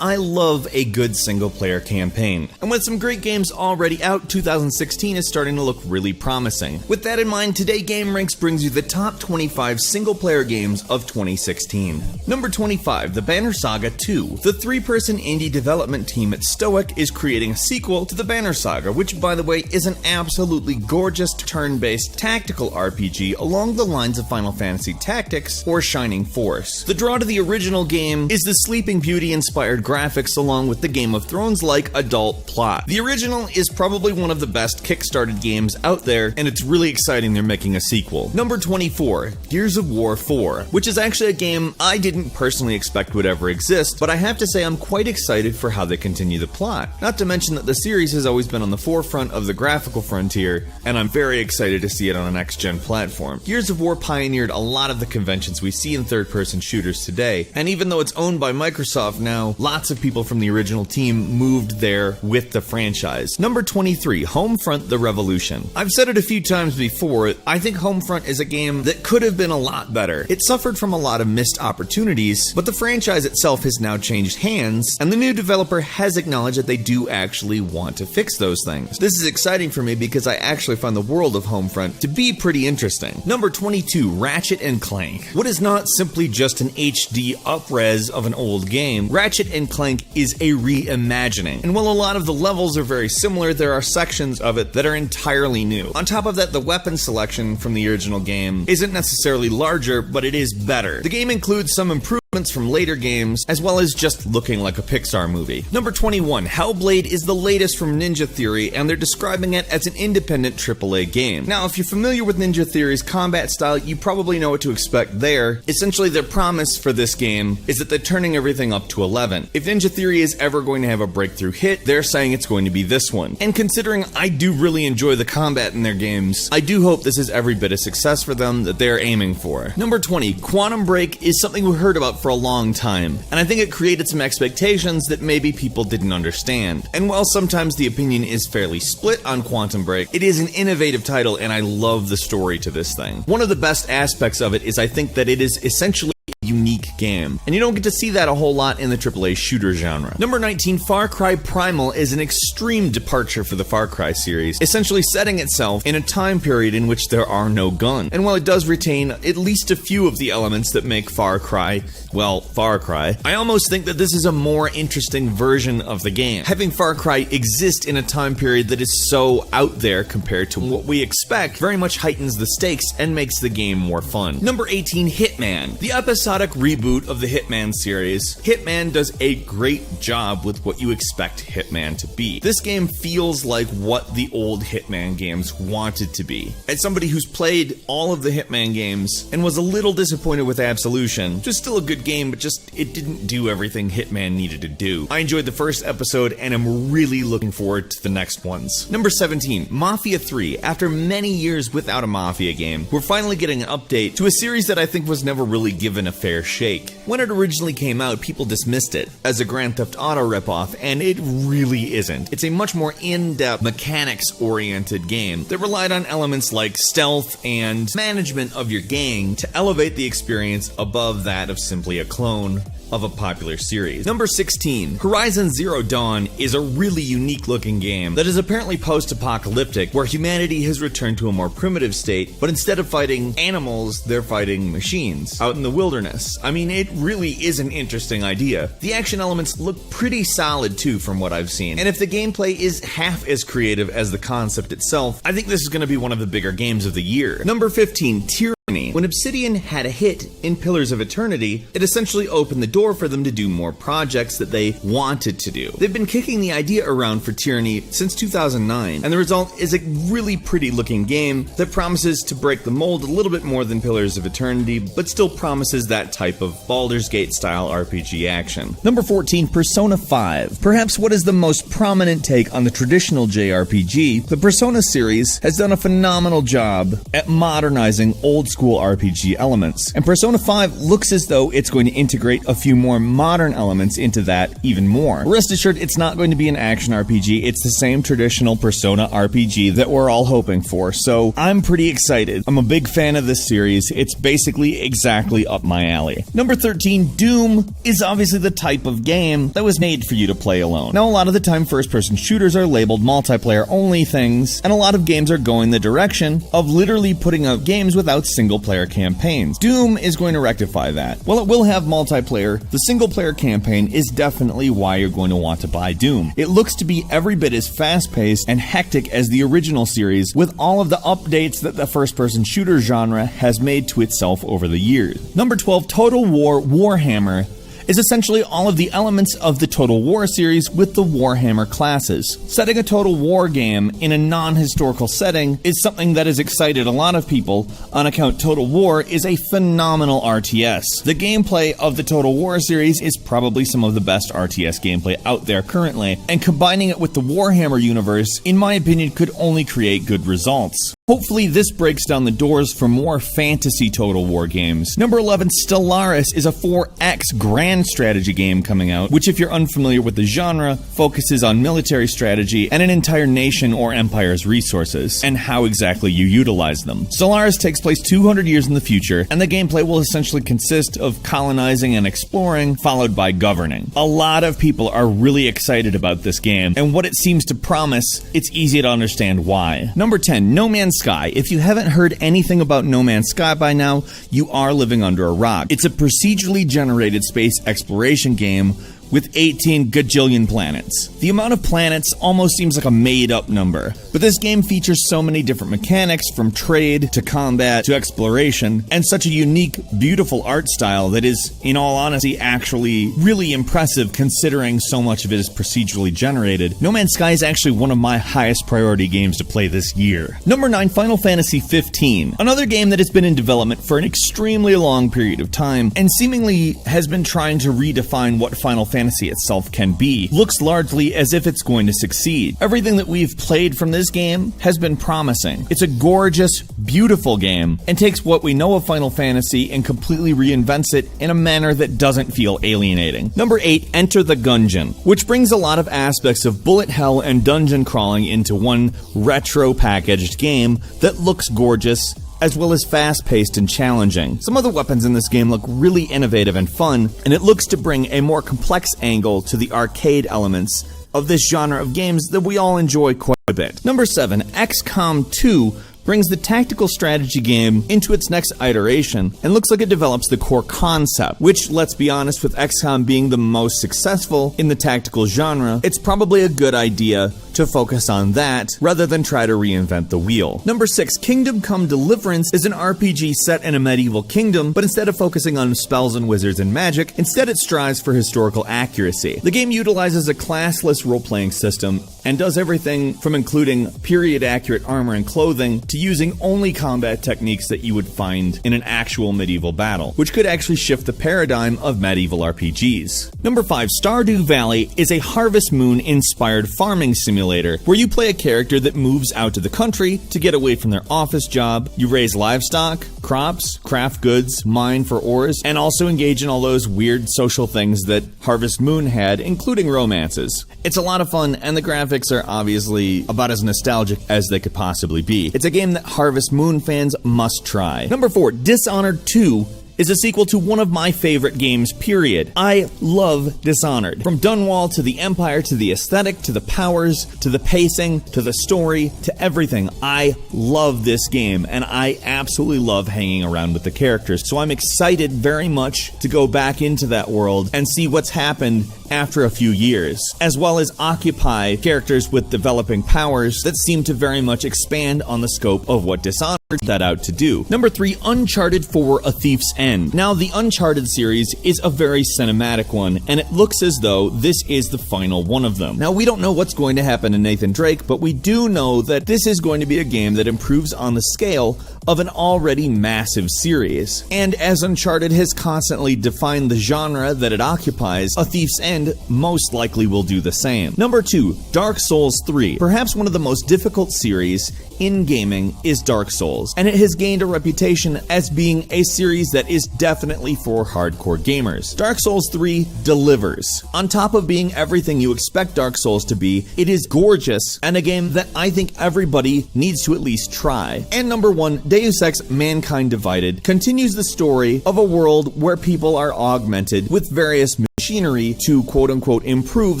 I love a good single-player campaign, and with some great games already out, 2016 is starting to look really promising. With that in mind, today GameRanks brings you the top 25 single-player games of 2016. Number 25, The Banner Saga 2. The three-person indie development team at Stoic is creating a sequel to The Banner Saga, which, by the way, is an absolutely gorgeous turn-based tactical RPG along the lines of Final Fantasy Tactics or Shining Force. The draw to the original game is the Sleeping Beauty-inspired graphics along with the Game of Thrones-like adult plot. The original is probably one of the best kickstarted games out there, and it's really exciting they're making a sequel. Number 24, Gears of War 4, which is actually a game I didn't personally expect would ever exist, but I have to say I'm quite excited for how they continue the plot. Not to mention that the series has always been on the forefront of the graphical frontier, and I'm very excited to see it on a next-gen platform. Gears of War pioneered a lot of the conventions we see in third-person shooters today, and even though it's owned by Microsoft now, lots of people from the original team moved there with the franchise. Number 23, Homefront: The Revolution. I've said it a few times before, I think Homefront is a game that could have been a lot better. It suffered from a lot of missed opportunities, but the franchise itself has now changed hands, and the new developer has acknowledged that they do actually want to fix those things. This is exciting for me because I actually find the world of Homefront to be pretty interesting. Number 22, Ratchet & Clank. What is not simply just an HD up-res of an old game, Ratchet & Clank is a reimagining. And while a lot of the levels are very similar, there are sections of it that are entirely new. On top of that, the weapon selection from the original game isn't necessarily larger, but it is better. The game includes some improvements from later games, as well as just looking like a Pixar movie. Number 21, Hellblade is the latest from Ninja Theory, and they're describing it as an independent AAA game. Now, if you're familiar with Ninja Theory's combat style, you probably know what to expect there. Essentially, their promise for this game is that they're turning everything up to 11. If Ninja Theory is ever going to have a breakthrough hit, they're saying it's going to be this one. And considering I do really enjoy the combat in their games, I do hope this is every bit of success for them that they're aiming for. Number 20, Quantum Break is something we heard about for a long time, and I think it created some expectations that maybe people didn't understand. And while sometimes the opinion is fairly split on Quantum Break, it is an innovative title and I love the story to this thing. One of the best aspects of it is I think that it is essentially unique game, and you don't get to see that a whole lot in the AAA shooter genre. Number 19, Far Cry Primal is an extreme departure for the Far Cry series, essentially setting itself in a time period in which there are no guns. And while it does retain at least a few of the elements that make Far Cry, well, Far Cry, I almost think that this is a more interesting version of the game. Having Far Cry exist in a time period that is so out there compared to what we expect very much heightens the stakes and makes the game more fun. Number 18, Hitman. The episodic reboot of the Hitman series, Hitman does a great job with what you expect Hitman to be. This game feels like what the old Hitman games wanted to be. As somebody who's played all of the Hitman games and was a little disappointed with Absolution, which is still a good game, but just it didn't do everything Hitman needed to do. I enjoyed the first episode and I'm really looking forward to the next ones. Number 17, Mafia 3. After many years without a Mafia game, we're finally getting an update to a series that I think was never really given a fair shake. When it originally came out, people dismissed it as a Grand Theft Auto ripoff, and it really isn't. It's a much more in-depth, mechanics-oriented game that relied on elements like stealth and management of your gang to elevate the experience above that of simply a clone of a popular series. Number 16, Horizon Zero Dawn is a really unique looking game that is apparently post-apocalyptic, where humanity has returned to a more primitive state, but instead of fighting animals, they're fighting machines out in the wilderness. I mean, it really is an interesting idea. The action elements look pretty solid too from what I've seen, and if the gameplay is half as creative as the concept itself, I think this is going to be one of the bigger games of the year. Number 15, Tyranny. When Obsidian had a hit in Pillars of Eternity, it essentially opened the door for them to do more projects that they wanted to do. They've been kicking the idea around for Tyranny since 2009, and the result is a really pretty looking game that promises to break the mold a little bit more than Pillars of Eternity, but still promises that type of Baldur's Gate style RPG action. Number 14, Persona 5. Perhaps what is the most prominent take on the traditional JRPG, the Persona series has done a phenomenal job at modernizing old school RPG elements. And Persona 5 looks as though it's going to integrate a few more modern elements into that even more. Rest assured, it's not going to be an action RPG, it's the same traditional Persona RPG that we're all hoping for, so I'm pretty excited. I'm a big fan of this series, it's basically exactly up my alley. Number 13, Doom is obviously the type of game that was made for you to play alone. Now, a lot of the time, first-person shooters are labeled multiplayer-only things, and a lot of games are going the direction of literally putting out games without single-player campaigns. Doom is going to rectify that. While it will have multiplayer, the single-player campaign is definitely why you're going to want to buy Doom. It looks to be every bit as fast-paced and hectic as the original series, with all of the updates that the first-person shooter genre has made to itself over the years. Number 12, Total War Warhammer is essentially all of the elements of the Total War series with the Warhammer classes. Setting a Total War game in a non-historical setting is something that has excited a lot of people on account Total War is a phenomenal RTS. The gameplay of the Total War series is probably some of the best RTS gameplay out there currently, and combining it with the Warhammer universe, in my opinion, could only create good results. Hopefully this breaks down the doors for more fantasy Total War games. Number 11, Stellaris is a 4X grand strategy game coming out, which, if you're unfamiliar with the genre, focuses on military strategy and an entire nation or empire's resources, and how exactly you utilize them. Stellaris takes place 200 years in the future, and the gameplay will essentially consist of colonizing and exploring, followed by governing. A lot of people are really excited about this game, and what it seems to promise, it's easy to understand why. Number 10, No Man's Sky. If you haven't heard anything about No Man's Sky by now, you are living under a rock. It's a procedurally generated space exploration game with 18 gajillion planets. The amount of planets almost seems like a made-up number, but this game features so many different mechanics, from trade to combat to exploration, and such a unique, beautiful art style that is, in all honesty, actually really impressive considering so much of it is procedurally generated. No Man's Sky is actually one of my highest priority games to play this year. Number 9, Final Fantasy XV. Another game that has been in development for an extremely long period of time, and seemingly has been trying to redefine what Final Fantasy itself can be, looks largely as if it's going to succeed. Everything that we've played from this game has been promising. It's a gorgeous, beautiful game, and takes what we know of Final Fantasy and completely reinvents it in a manner that doesn't feel alienating. Number 8, Enter the Gungeon, which brings a lot of aspects of bullet hell and dungeon crawling into one retro packaged game that looks gorgeous, as well as fast-paced and challenging. Some of the weapons in this game look really innovative and fun, and it looks to bring a more complex angle to the arcade elements of this genre of games that we all enjoy quite a bit. Number 7, XCOM 2 brings the tactical strategy game into its next iteration and looks like it develops the core concept, which, let's be honest, with XCOM being the most successful in the tactical genre, it's probably a good idea to focus on that rather than try to reinvent the wheel. Number 6, Kingdom Come Deliverance is an RPG set in a medieval kingdom, but instead of focusing on spells and wizards and magic, instead it strives for historical accuracy. The game utilizes a classless role-playing system and does everything from including period-accurate armor and clothing to using only combat techniques that you would find in an actual medieval battle, which could actually shift the paradigm of medieval RPGs. Number 5, Stardew Valley is a Harvest Moon-inspired farming simulator where you play a character that moves out to the country to get away from their office job. You raise livestock, crops, craft goods, mine for ores, and also engage in all those weird social things that Harvest Moon had, including romances. It's a lot of fun, and the graphics are obviously about as nostalgic as they could possibly be. It's a game that Harvest Moon fans must try. Number 4, Dishonored 2 is a sequel to one of my favorite games, period. I love Dishonored. From Dunwall to the Empire to the aesthetic to the powers to the pacing to the story to everything. I love this game, and I absolutely love hanging around with the characters. So I'm excited very much to go back into that world and see what's happened after a few years, as well as occupy characters with developing powers that seem to very much expand on the scope of what Dishonored set out to do. Number 3, Uncharted 4: A Thief's End. Now, the Uncharted series is a very cinematic one, and it looks as though this is the final one of them. Now, we don't know what's going to happen to Nathan Drake, but we do know that this is going to be a game that improves on the scale of an already massive series. And as Uncharted has constantly defined the genre that it occupies, A Thief's End most likely will do the same. Number 2, Dark Souls 3. Perhaps one of the most difficult series in gaming is Dark Souls, and it has gained a reputation as being a series that is definitely for hardcore gamers. Dark Souls 3 delivers. On top of being everything you expect Dark Souls to be, it is gorgeous and a game that I think everybody needs to at least try. And number 1, Deus Ex: Mankind Divided continues the story of a world where people are augmented with various machinery to quote-unquote improve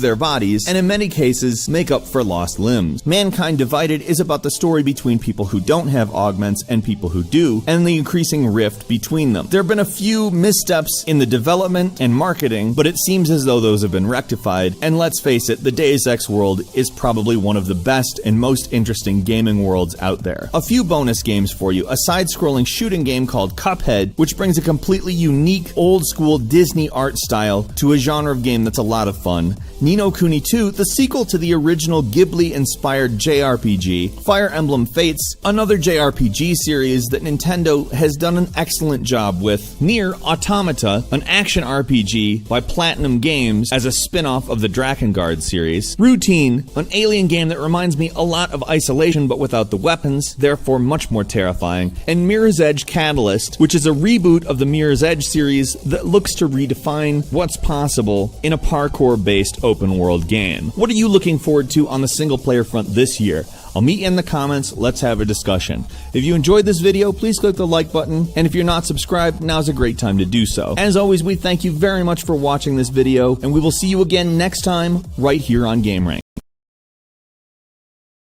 their bodies, and in many cases make up for lost limbs. Mankind Divided is about the story between people who don't have augments and people who do, and the increasing rift between them. There have been a few missteps in the development and marketing, but it seems as though those have been rectified, and let's face it, the Deus Ex world is probably one of the best and most interesting gaming worlds out there. A few bonus games for you: a side-scrolling shooting game called Cuphead, which brings a completely unique, old-school Disney art style to a genre of game that's a lot of fun. Ni no Kuni 2, the sequel to the original Ghibli-inspired JRPG. Fire Emblem Fates, another JRPG series that Nintendo has done an excellent job with. Nier Automata, an action RPG by Platinum Games as a spin-off of the Drakengard series. Routine, an alien game that reminds me a lot of Isolation but without the weapons, therefore much more terrifying. And Mirror's Edge Catalyst, which is a reboot of the Mirror's Edge series that looks to redefine what's possible in a parkour-based open-world game. What are you looking forward to on the single-player front this year? I'll meet you in the comments. Let's have a discussion. If you enjoyed this video, please click the like button, and if you're not subscribed, now's a great time to do so. As always, we thank you very much for watching this video, and we will see you again next time right here on GameRank.